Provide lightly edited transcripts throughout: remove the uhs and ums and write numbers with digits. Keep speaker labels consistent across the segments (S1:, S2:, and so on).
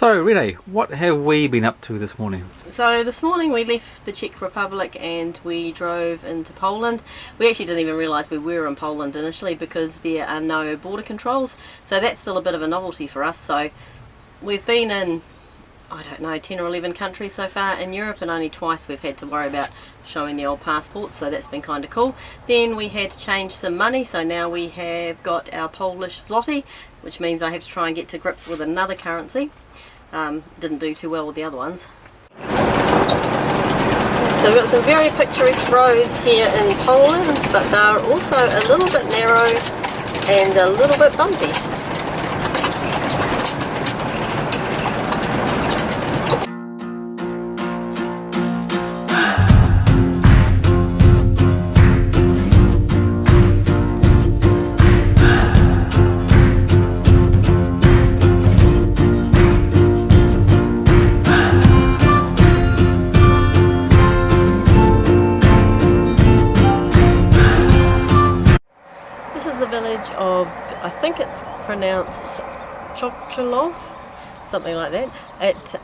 S1: So Renee, what have we been up to this morning?
S2: So this morning we left the Czech Republic and we drove into Poland. We actually didn't even realise we were in Poland initially because there are no border controls, so that's still a bit of a novelty for us. So we've been in, I don't know, 10 or 11 countries so far in Europe, and only twice we've had to worry about showing the old passport, so that's been kind of cool. Then we had to change some money, so now we have got our Polish zloty, which means I have to try and get to grips with another currency. Didn't do too well with the other ones. So we've got some very picturesque roads here in Poland, but they're also a little bit narrow and a little bit bumpy. Of, I think it's pronounced Chocholov, something like that. It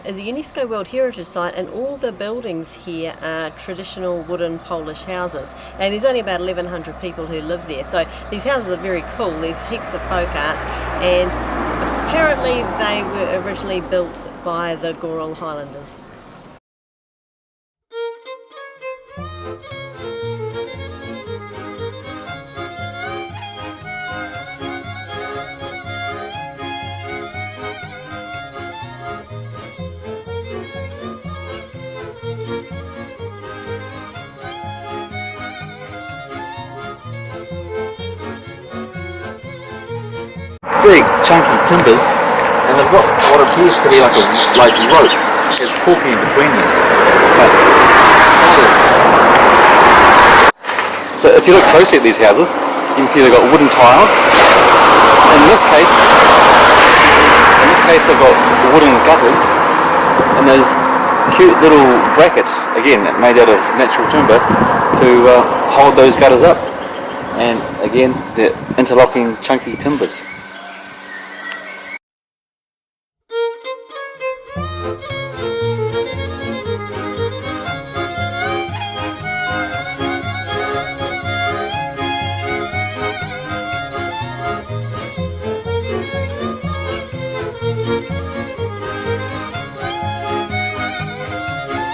S2: is a UNESCO World Heritage Site, and all the buildings here are traditional wooden Polish houses, and there's only about 1,100 people who live there, so these houses are very cool. There's heaps of folk art, and apparently they were originally built by the Goral Highlanders.
S1: Big chunky timbers, and they've got what appears to be like rope. It's corky in between them, but solid. So if you look closely at these houses, you can see they've got wooden tiles. In this case they've got wooden gutters, and those cute little brackets, again made out of natural timber, to hold those gutters up. And again, they're interlocking chunky timbers.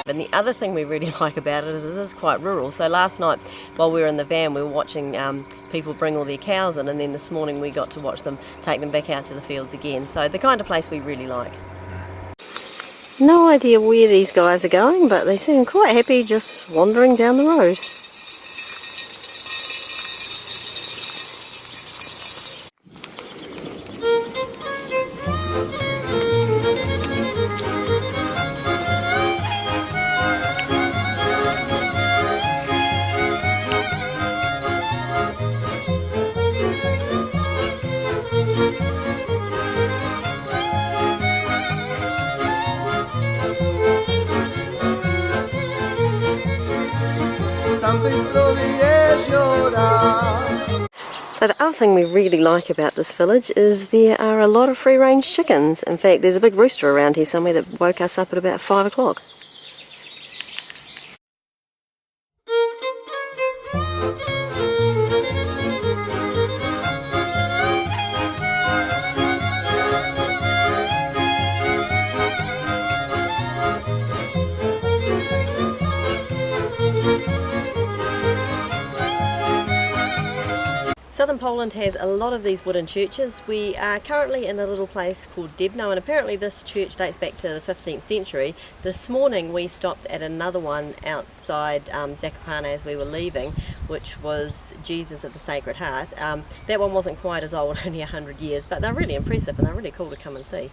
S2: And the other thing we really like about it is it is quite rural. So last night while we were in the van we were watching people bring all their cows in, and then this morning we got to watch them take them back out to the fields again. So the kind of place we really like. No idea where these guys are going, but they seem quite happy just wandering down the road. So the other thing we really like about this village is there are a lot of free-range chickens. In fact, there's a big rooster around here somewhere that woke us up at about 5 o'clock. Southern Poland has a lot of these wooden churches. We are currently in a little place called Debno, and apparently this church dates back to the 15th century. This morning we stopped at another one outside Zakopane as we were leaving, which was Jesus of the Sacred Heart. That one wasn't quite as old, only 100 years, but they're really impressive and they're really cool to come and see.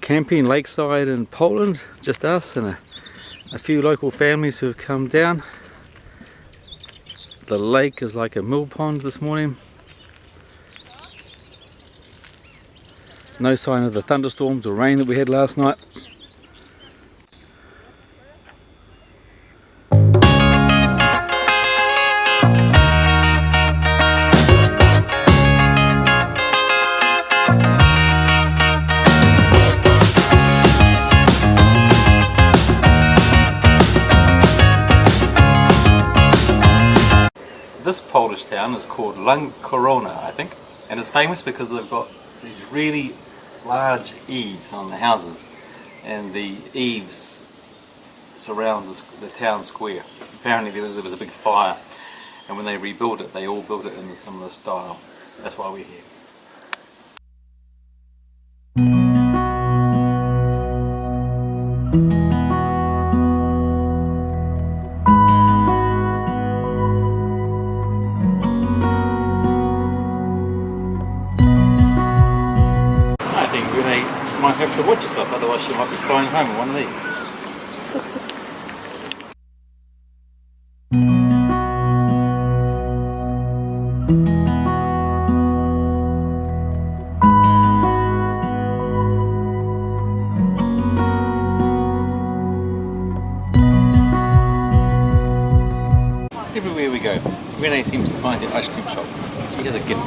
S1: camping lakeside in Poland, just us and a few local families who have come down. The lake is like a mill pond this morning. No sign of the thunderstorms or rain that we had last night. This Polish town is called Korona, I think, and it's famous because they've got these really large eaves on the houses, and the eaves surround the town square. Apparently there was a big fire, and when they rebuilt it, they all built it in a similar style. That's why we're here. Might have to watch yourself, otherwise you might be flying home in one of these. Everywhere we go, Renee seems to find the ice cream shop. She has a gift.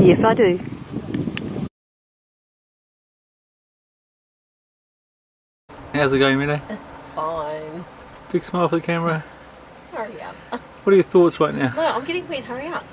S2: Yes, I do.
S1: How's it going, Renee?
S2: Fine.
S1: Big smile for the camera.
S2: Hurry up.
S1: What are your thoughts right now?
S2: Well, I'm getting wet, hurry up.